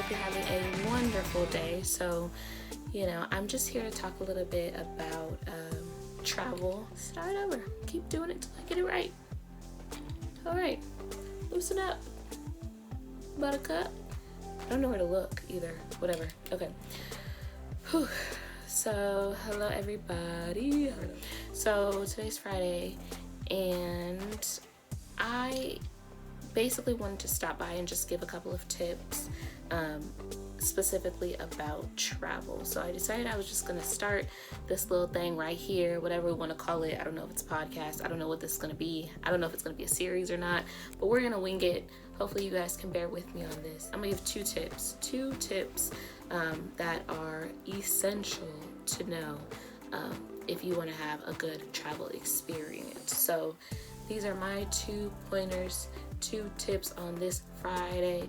hope you're having a wonderful day. So, I'm just here to talk a little bit about travel. Start over. Keep doing it till I get it right. All right. Loosen up. Buttercup. I don't know where to look either. Whatever. Okay. Whew. So, hello everybody. So, today's Friday, and I basically wanted to stop by and just give a couple of tips specifically about travel. So I decided I was just going to start this little thing right here, whatever we want to call it. I don't know if it's a podcast. I don't know what this is going to be. I don't know if it's going to be a series or not, but we're going to wing it. Hopefully you guys can bear with me on this. I'm going to give two tips that are essential to know if you want to have a good travel experience. So these are my 2 pointers, 2 tips on this Friday.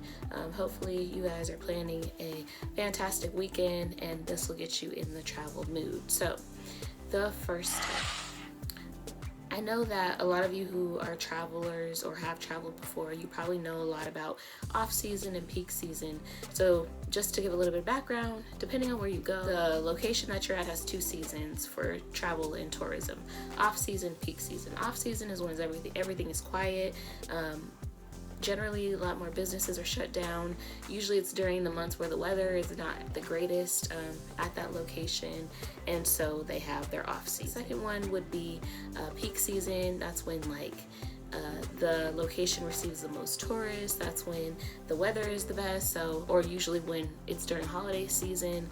Hopefully you guys are planning a fantastic weekend and this will get you in the travel mood. So the first tip, I know that a lot of you who are travelers or have traveled before, you probably know a lot about off-season and peak season. So just to give a little bit of background, depending on where you go, the location that you're at has 2 seasons for travel and tourism: off-season, peak season. Off-season is when everything is quiet. Generally, a lot more businesses are shut down. Usually it's during the months where the weather is not the greatest at that location, and so they have their off season. Second one would be peak season. That's when the location receives the most tourists. That's when the weather is the best. Or usually when it's during holiday season,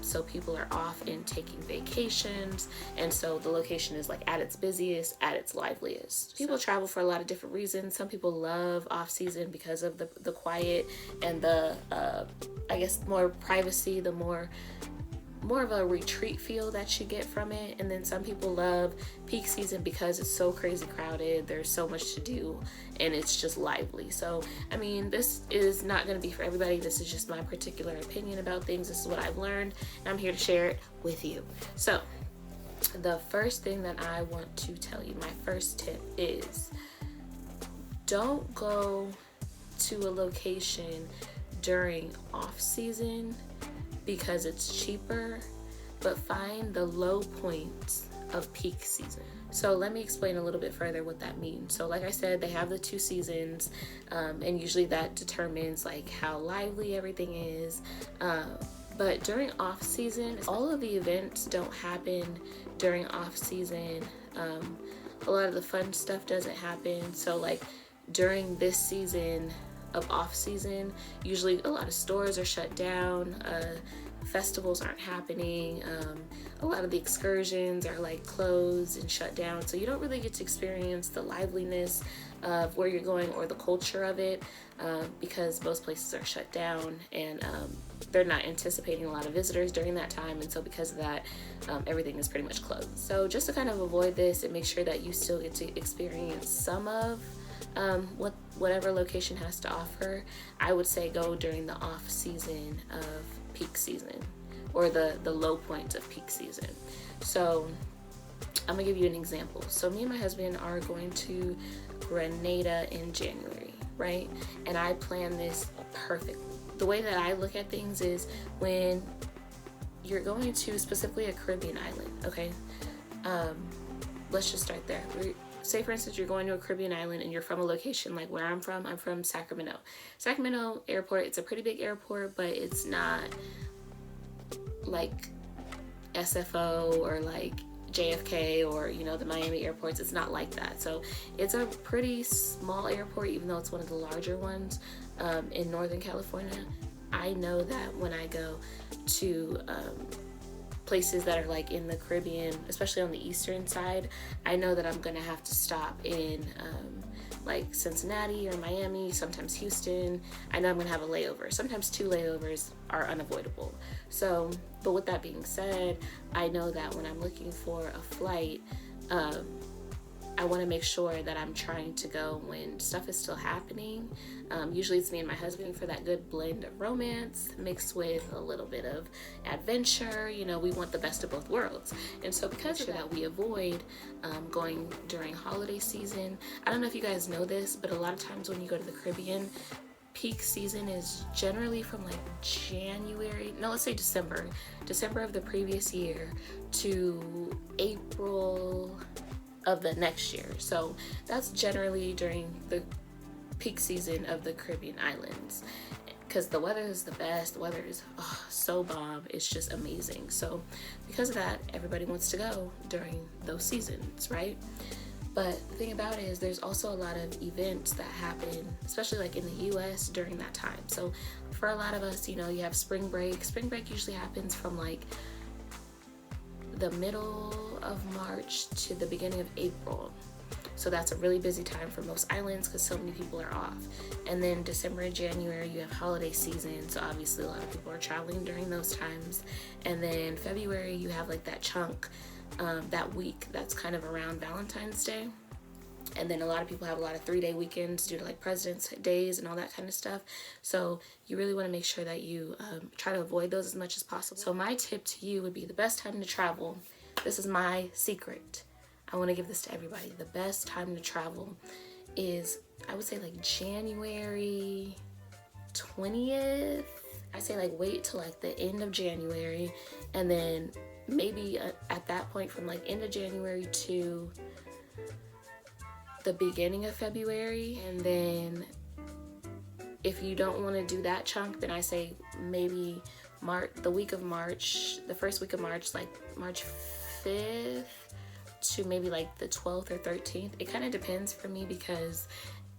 so people are off and taking vacations, and so the location is at its busiest, at its liveliest. People travel for a lot of different reasons. Some people love off season because of the quiet and the I guess more privacy, the more of a retreat feel that you get from it. And then some people love peak season because it's so crazy crowded, there's so much to do, and it's just lively. So I mean, this is not going to be for everybody. This is just my particular opinion about things. This is what I've learned, and I'm here to share it with you. So the first thing that I want to tell you, my first tip, is don't go to a location during off season because it's cheaper, but find the low points of peak season. So let me explain a little bit further what that means. So like I said, they have the 2 seasons, and usually that determines how lively everything is. But during off season, all of the events don't happen during off season. A lot of the fun stuff doesn't happen. So during this season of off season, usually a lot of stores are shut down, festivals aren't happening, a lot of the excursions are closed and shut down, so you don't really get to experience the liveliness of where you're going or the culture of it, because most places are shut down, and they're not anticipating a lot of visitors during that time, and so because of that, everything is pretty much closed. So just to kind of avoid this and make sure that you still get to experience some of whatever location has to offer, I would say go during the off season of peak season, or the low point of peak season. So I'm gonna give you an example. So me and my husband are going to Grenada in January, right? And I plan this perfectly. The way that I look at things is when you're going to specifically a Caribbean island, okay? Let's just start there. Say for instance, you're going to a Caribbean island and you're from a location like where I'm from Sacramento. Sacramento airport, it's a pretty big airport, but it's not like SFO or JFK or the Miami airports. It's not like that. So it's a pretty small airport, even though it's one of the larger ones in Northern California. I know that when I go to places that are in the Caribbean, especially on the eastern side, I know that I'm gonna have to stop in Cincinnati or Miami, sometimes Houston. I know I'm gonna have a layover. Sometimes 2 layovers are unavoidable. So, but with that being said, I know that when I'm looking for a flight, I want to make sure that I'm trying to go when stuff is still happening. Usually it's me and my husband for that good blend of romance mixed with a little bit of adventure. We want the best of both worlds. And so because of that, we avoid going during holiday season. I don't know if you guys know this, but a lot of times when you go to the Caribbean, peak season is generally from like January, no, let's say December of the previous year to April of the next year. So that's generally during the peak season of the Caribbean islands, because the weather is the best. The weather is so bomb. It's just amazing. So because of that, everybody wants to go during those seasons, right? But the thing about it is there's also a lot of events that happen, especially like in the US during that time. So for a lot of us, you know, you have spring break. Spring break usually happens from like the middle of March to the beginning of April. So that's a really busy time for most islands because so many people are off. And then December and January, you have holiday season. So obviously a lot of people are traveling during those times. And then February, you have like that chunk, that week that's kind of around Valentine's Day. And then a lot of people have a lot of 3-day weekends due to like President's Days and all that kind of stuff. So you really want to make sure that you try to avoid those as much as possible. So my tip to you would be the best time to travel. This is my secret. I want to give this to everybody. The best time to travel is, I would say like January 20th. I say like wait till like the end of January, and then maybe at that point from like end of January to the beginning of February. And then if you don't want to do that chunk, then I say maybe the week of March, the first week of March, like March 5th to maybe like the 12th or 13th. It kind of depends for me because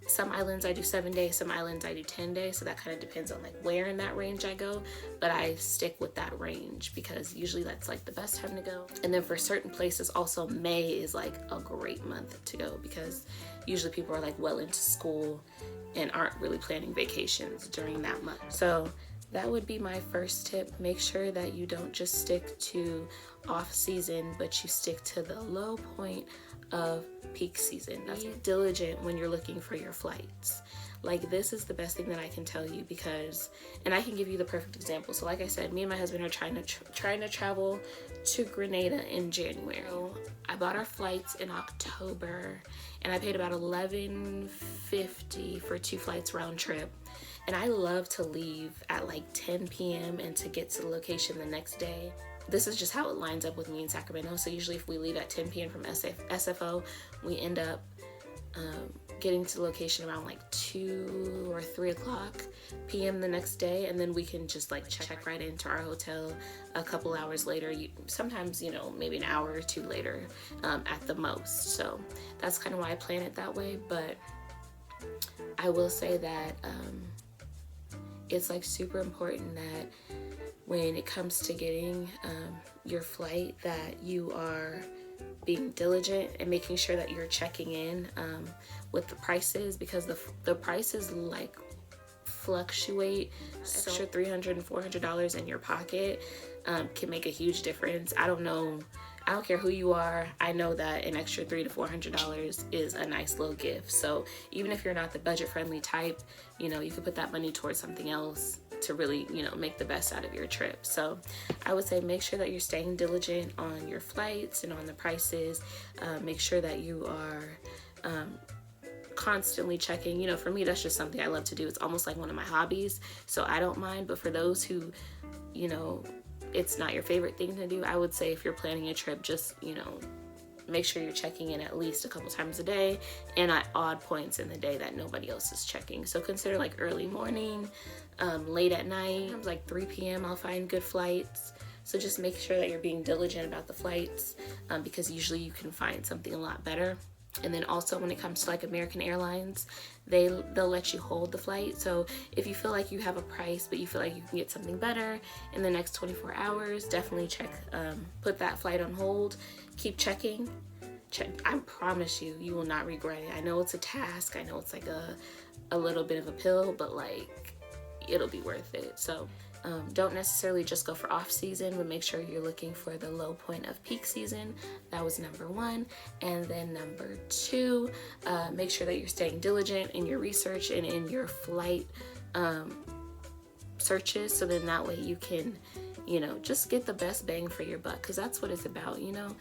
some islands I do 7 days, some islands I do 10 days. So that kind of depends on like where in that range I go, but I stick with that range because usually that's like the best time to go. And then for certain places also, May is like a great month to go because usually people are like well into school and aren't really planning vacations during that month. So that would be my first tip. Make sure that you don't just stick to off season, but you stick to the low point of peak season. Be diligent when you're looking for your flights. Like, this is the best thing that I can tell you because, and I can give you the perfect example. So like I said, me and my husband are trying to travel to Grenada in January. So I bought our flights in October and I paid about $11.50 for 2 flights round trip. And I love to leave at like 10 p.m. and to get to the location the next day. This is just how it lines up with me in Sacramento. So usually if we leave at 10 p.m. from SFO, we end up getting to the location around like 2 or 3 o'clock p.m. the next day. And then we can just like check right into our hotel a couple hours later. Sometimes, you know, maybe an hour or 2 later at the most. So that's kind of why I plan it that way. But I will say that it's like super important that when it comes to getting your flight that you are being diligent and making sure that you're checking in with the prices, because the prices like fluctuate. Extra $300 and $400 in your pocket can make a huge difference. I don't care who you are. I know that an extra $300 to $400 is a nice little gift. So even if you're not the budget-friendly type, you know, you could put that money towards something else to really, you know, make the best out of your trip. So I would say make sure that you're staying diligent on your flights and on the prices. Make sure that you are constantly checking. You know, for me, that's just something I love to do. It's almost like one of my hobbies, so I don't mind. But for those who, you know, it's not your favorite thing to do, I would say if you're planning a trip, just, you know, make sure you're checking in at least a couple times a day and at odd points in the day that nobody else is checking. So consider like early morning, late at night, like 3 p.m. I'll find good flights. So just make sure that you're being diligent about the flights because usually you can find something a lot better. And then also when it comes to like American Airlines, they'll let you hold the flight. So if you feel like you have a price but you feel like you can get something better in the next 24 hours, definitely put that flight on hold. Keep checking. I promise you, you will not regret it. I know it's a task. I know it's like a little bit of a pill, but like it'll be worth it. So don't necessarily just go for off season, but make sure you're looking for the low point of peak season. That was number 1. And then number 2, make sure that you're staying diligent in your research and in your flight searches, so then that way you can, you know, just get the best bang for your buck, because that's what it's about, you know.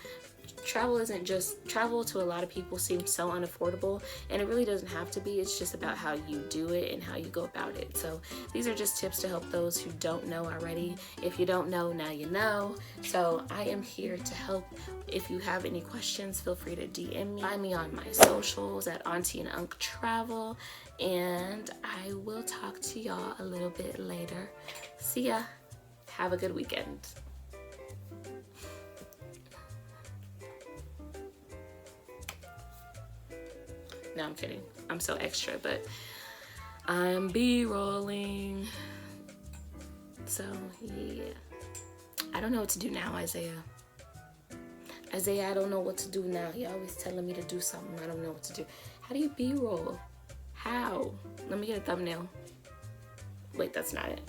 travel to a lot of people seems so unaffordable, and it really doesn't have to be. It's just about how you do it and how you go about it. So these are just tips to help those who don't know already. If you don't know, now you know. So I am here to help. If you have any questions, feel free to DM me. Find me on my socials at Auntie and Unc Travel, and I will talk to y'all a little bit later. See ya. Have a good weekend. No, I'm kidding. I'm so extra, but I'm B-rolling. So, yeah. I don't know what to do now, Isaiah. Isaiah, I don't know what to do now. He always telling me to do something. I don't know what to do. How do you B-roll? How? Let me get a thumbnail. Wait, that's not it.